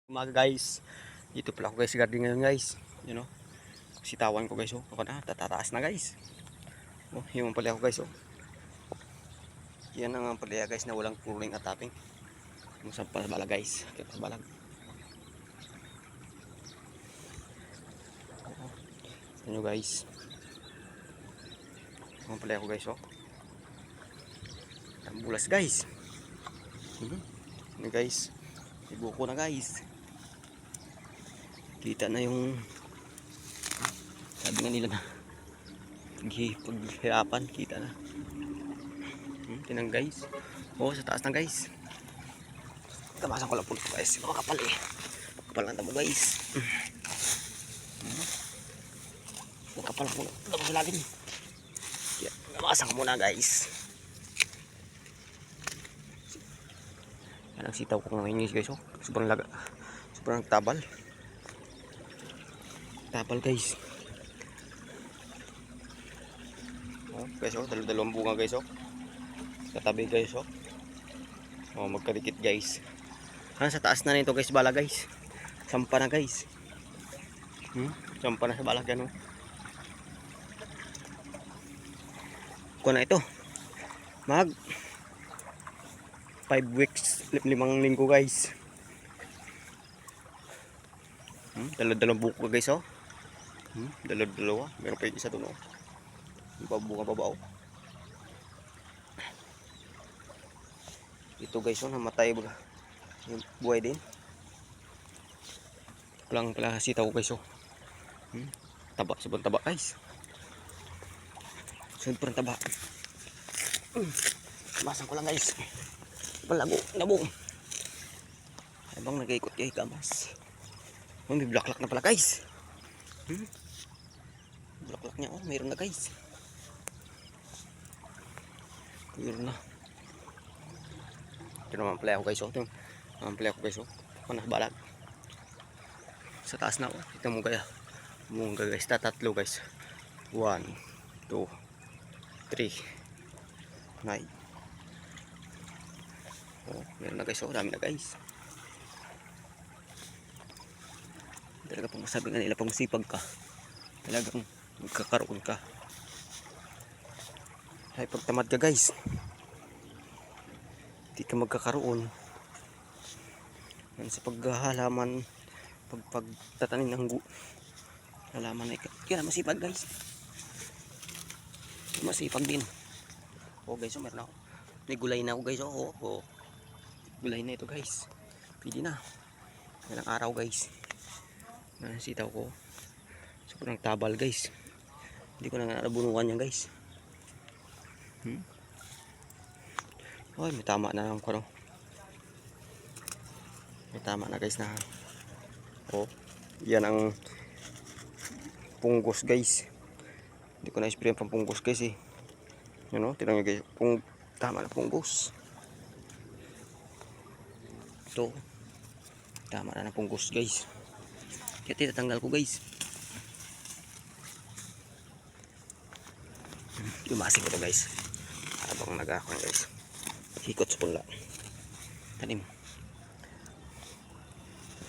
Umaga guys, dito pala ako guys sa garden ngayon guys. You know, sitawan ko guys oh. Ako na, tatataas na guys. Oh, yung pala ako guys oh. Yan ang palaya guys na walang cooling at tapping. Sa balag guys, sa balag. Oh, ano guys. Yung palaya ko guys oh. Tambulas guys. Ano guys, ibuko na guys. Kita na yung sabi nga nila na paghirapan, kita na. Tinang guys. Oh, sa taas na guys. Tamasan ko lang po ito guys. Makapal eh. Makapal ang tamo guys. Makapal po. Tapos lagi. Tamasan ko muna guys. Yan ang sitaw ko ngayon guys. Oh. Sobrang laga. Sobrang tabal. Tabal guys. Oh, guys oh. Dalawang bunga guys oh. Katabi guys oh. Oh, magkadikit guys. Sa taas na nito guys bala guys. Sampa na guys. Sampa na sa bala yan oh. Kuha na ito. Mag 5 weeks, 5 linggo guys. Dalawang buko guys oh. Dalawa. Meron pa yung isa doon oh. Bunga babaw. Ito guys oh, namatay ba? Yung buhay din. Kulang pala sitaw guys oh. Taba, sobrang taba guys. Sobrang taba. Kamasan ko lang guys. Palago, nabong. Habang nag-ikot kay kamas. Oh, may blaklak na pala guys. Blaklak niya oh, mayroon na guys. Mayroon na. Ito naman pala ako guys oh. Ito naman pala ako guys oh. Panas balag. Sa taas na oh. Ito mo kaya. Mungga guys. Tatlo guys. 1, 2, 3, 9. Oh, meron na guys oh. Dami na guys. Talaga pang masabi nga nila pang sipag ka. Talagang magkakaroon ka. Ay pagtamad ka guys. Hindi ka magkakaroon. Yan sa paghahalaman, pagtatanim ng halaman na kaya masipag guys. Masipag din. Oh guys, oh, meron ako. May gulay na ako guys. Oh. Gulay na ito guys. Pwede na. Ilang araw guys. Sitaw ko. Sobrang tabal guys. Hindi ko na nabunuan yan guys. Oh, may tama na lang ko no. May tama na guys na. Oh, yan ang punggos guys. Hindi ko na spray ang pampunggos guys eh. Yan o, tirang nyo guys. Tama na punggos. Ito. Tama na ng punggos guys. Kaya tinatanggal ko guys. Lumasig ko to guys. Habang nag-akon guys. Hikot sa punla. Tanim.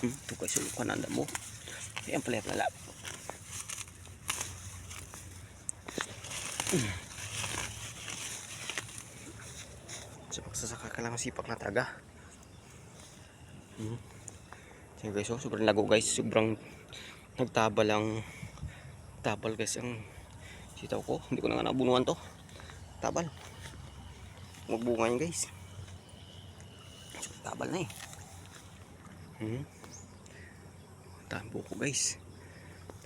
Ito guys, ulukan ang damo. Ayan pala yung lalap. Sa pagsasaka ka lang sipak na taga. So guys, oh, sobrang lago guys. Sobrang nagtabal ang tabal guys ang sitaw ko. Hindi ko na nga nabunuan to. Tabal. Magbunga yun guys. Tabal na eh. Dami buko guys.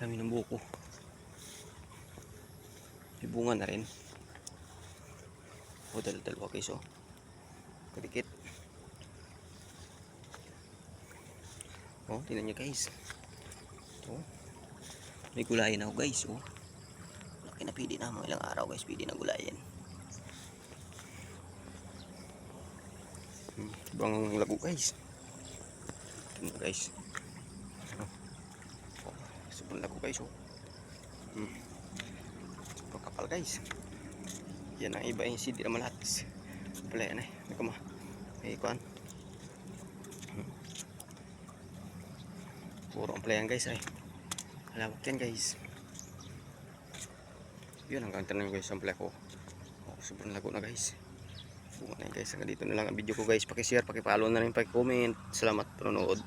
Dami ng buko. May bunga na rin. O dalawa guys oh. Kadikit. Oh, tingnan nyo guys. Oh. May gulayin ako guys oh. Laki na, pwede na mga ilang araw guys. Pwede na gulayin. Ibang lago guys. Tingnan guys. Oh, sobrang lago guys oh. Sobrang kapal guys. Yan ang iba yung hindi naman lahat. Pala yan eh. May kuhan. Puro amplayan guys ay. Malawak yan guys. Yun hanggang tanong guys ang ko. Oh, sobrang lago na guys. Bunga na yun guys. Hanggang dito na lang ang video ko guys. Paki-share, paki-follow na rin, paki-comment. Salamat panonood.